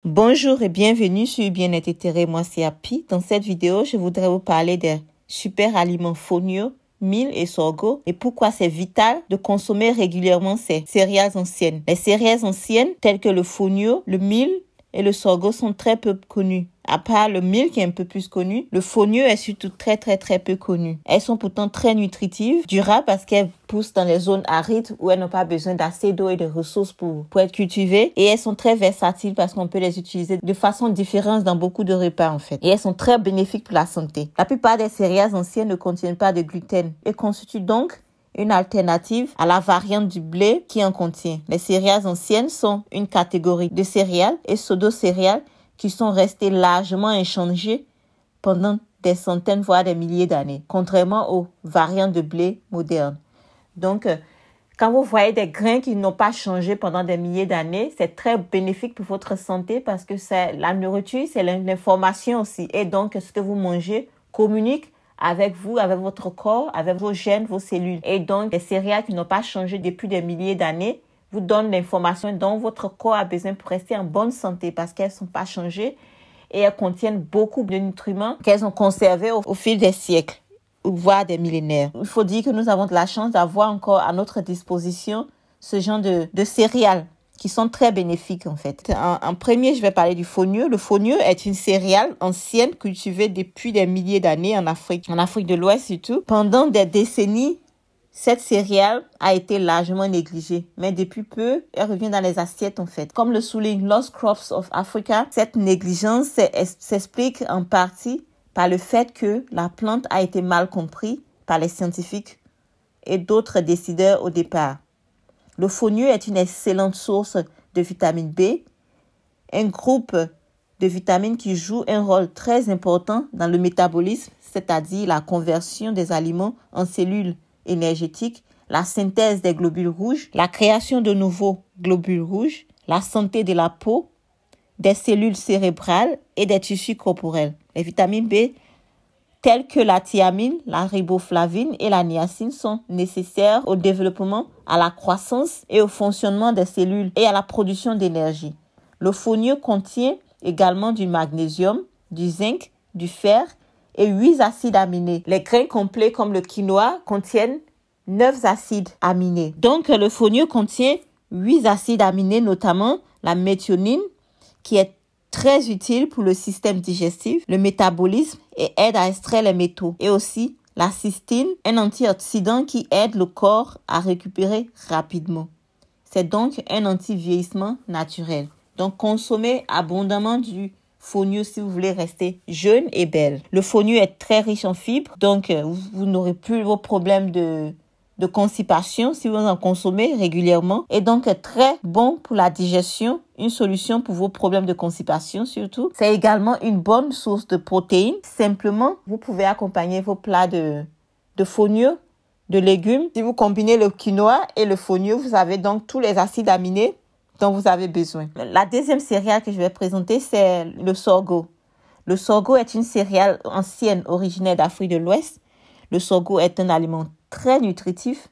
Bonjour et bienvenue sur Bien-être Éthéré, moi c'est Happy. Dans cette vidéo, je voudrais vous parler des super aliments fonio, mil et sorgho et pourquoi c'est vital de consommer régulièrement ces céréales anciennes. Les céréales anciennes telles que le fonio, le mil et le sorgho sont très peu connues. À part le mil qui est un peu plus connu, le fonio est surtout très peu connu. Elles sont pourtant très nutritives, durables parce qu'elles poussent dans les zones arides où elles n'ont pas besoin d'assez d'eau et de ressources pour être cultivées. Et elles sont très versatiles parce qu'on peut les utiliser de façon différente dans beaucoup de repas en fait. Et elles sont très bénéfiques pour la santé. La plupart des céréales anciennes ne contiennent pas de gluten et constituent donc une alternative à la variante du blé qui en contient. Les céréales anciennes sont une catégorie de céréales et pseudo-céréales qui sont restées largement inchangées pendant des centaines voire des milliers d'années, contrairement aux variantes de blé modernes. Donc, quand vous voyez des grains qui n'ont pas changé pendant des milliers d'années, c'est très bénéfique pour votre santé parce que c'est la nourriture, c'est l'information aussi. Et donc, ce que vous mangez communique avec vous, avec votre corps, avec vos gènes, vos cellules. Et donc, les céréales qui n'ont pas changé depuis des milliers d'années vous donnent l'information dont votre corps a besoin pour rester en bonne santé parce qu'elles ne sont pas changées et elles contiennent beaucoup de nutriments qu'elles ont conservés au fil des siècles, voire des millénaires. Il faut dire que nous avons de la chance d'avoir encore à notre disposition ce genre de céréales qui sont très bénéfiques en fait. En premier, je vais parler du fonio. Le fonio est une céréale ancienne cultivée depuis des milliers d'années en Afrique de l'Ouest surtout. Pendant des décennies, cette céréale a été largement négligée, mais depuis peu, elle revient dans les assiettes en fait. Comme le souligne Lost Crops of Africa, cette négligence s'explique en partie par le fait que la plante a été mal comprise par les scientifiques et d'autres décideurs au départ. Le fonio est une excellente source de vitamine B, un groupe de vitamines qui joue un rôle très important dans le métabolisme, c'est-à-dire la conversion des aliments en cellules énergétiques, la synthèse des globules rouges, la création de nouveaux globules rouges, la santé de la peau, des cellules cérébrales et des tissus corporels. Les vitamines B, telles que la thiamine, la riboflavine et la niacine, sont nécessaires au développement, à la croissance et au fonctionnement des cellules et à la production d'énergie. Le fonio contient également du magnésium, du zinc, du fer et 8 acides aminés. Les grains complets comme le quinoa contiennent 9 acides aminés. Donc, le fonio contient 8 acides aminés, notamment la méthionine, qui est très utile pour le système digestif, le métabolisme et aide à extraire les métaux. Et aussi la cystine, un antioxydant qui aide le corps à récupérer rapidement. C'est donc un anti-vieillissement naturel. Donc, consommez abondamment du fonio si vous voulez rester jeune et belle. Le fonio est très riche en fibres, donc vous n'aurez plus vos problèmes de constipation si vous en consommez régulièrement. Et donc, très bon pour la digestion, une solution pour vos problèmes de constipation surtout. C'est également une bonne source de protéines. Simplement, vous pouvez accompagner vos plats de fonio, de légumes. Si vous combinez le quinoa et le fonio, vous avez donc tous les acides aminés dont vous avez besoin. La deuxième céréale que je vais présenter, c'est le sorgho. Le sorgho est une céréale ancienne originaire d'Afrique de l'Ouest. Le sorgho est un aliment très nutritif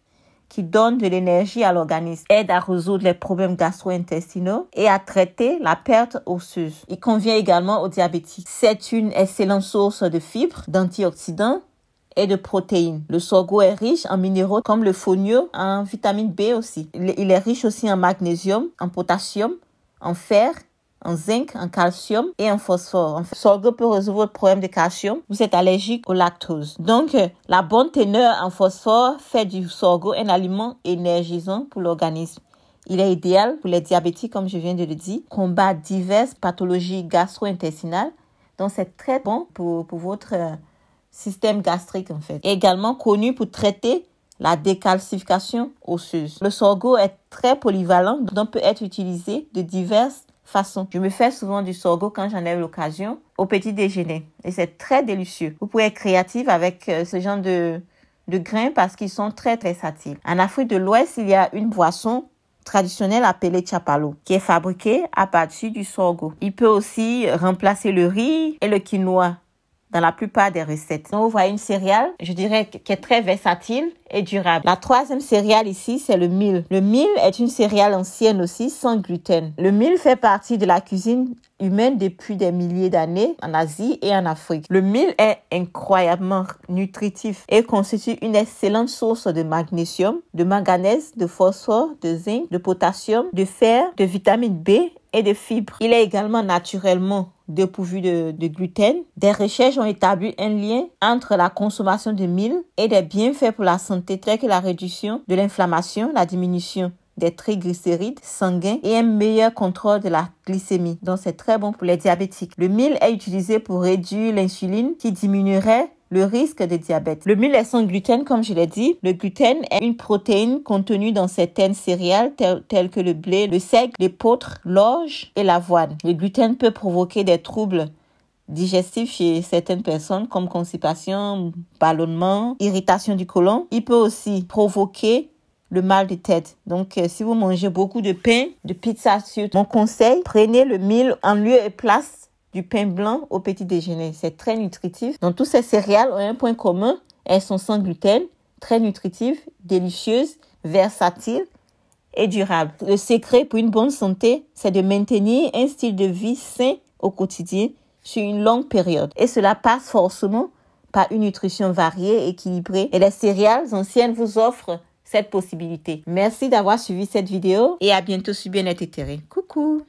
qui donne de l'énergie à l'organisme, aide à résoudre les problèmes gastro-intestinaux et à traiter la perte osseuse. Il convient également aux diabétiques. C'est une excellente source de fibres, d'antioxydants et de protéines. Le sorgho est riche en minéraux comme le fonio, en vitamine B aussi. Il est riche aussi en magnésium, en potassium, en fer, en zinc, en calcium et en phosphore. Le sorgho peut résoudre votre problème de calcium. Vous êtes allergique au lactose. Donc, la bonne teneur en phosphore fait du sorgho un aliment énergisant pour l'organisme. Il est idéal pour les diabétiques, comme je viens de le dire, combat diverses pathologies gastro-intestinales. Donc, c'est très bon pour votre système gastrique en fait. Également connu pour traiter la décalcification osseuse. Le sorgho est très polyvalent, donc peut être utilisé de diverses façons. Je me fais souvent du sorgho quand j'en ai l'occasion au petit déjeuner et c'est très délicieux. Vous pouvez être créatif avec ce genre de grains parce qu'ils sont très versatiles. En Afrique de l'Ouest, il y a une boisson traditionnelle appelée tchapalo qui est fabriquée à partir du sorgho. Il peut aussi remplacer le riz et le quinoa dans la plupart des recettes. Donc, vous voyez une céréale, je dirais, qui est très versatile et durable. La troisième céréale ici, c'est le mil. Le mil est une céréale ancienne aussi, sans gluten. Le mil fait partie de la cuisine humaine depuis des milliers d'années en Asie et en Afrique. Le mil est incroyablement nutritif et constitue une excellente source de magnésium, de manganèse, de phosphore, de zinc, de potassium, de fer, de vitamine B et de fibres. Il est également naturellement dépourvu de gluten. Des recherches ont établi un lien entre la consommation de mil et des bienfaits pour la santé tels que la réduction de l'inflammation, la diminution des triglycérides sanguins et un meilleur contrôle de la glycémie. Donc, c'est très bon pour les diabétiques. Le mil est utilisé pour réduire l'insuline qui diminuerait le risque de diabète. Le mil est sans gluten, comme je l'ai dit. Le gluten est une protéine contenue dans certaines céréales telles que le blé, le seigle, l'épeautre, l'orge et l'avoine. Le gluten peut provoquer des troubles digestifs chez certaines personnes comme constipation, ballonnement, irritation du côlon. Il peut aussi provoquer le mal de tête. Donc, si vous mangez beaucoup de pain, de pizza, mon conseil, prenez le mil en lieu et place du pain blanc au petit déjeuner. C'est très nutritif. Donc, toutes ces céréales ont un point commun. Elles sont sans gluten, très nutritives, délicieuses, versatiles et durables. Le secret pour une bonne santé, c'est de maintenir un style de vie sain au quotidien sur une longue période. Et cela passe forcément par une nutrition variée, équilibrée. Et les céréales anciennes vous offrent cette possibilité. Merci d'avoir suivi cette vidéo et à bientôt sur Bien-être Éthéré. Coucou!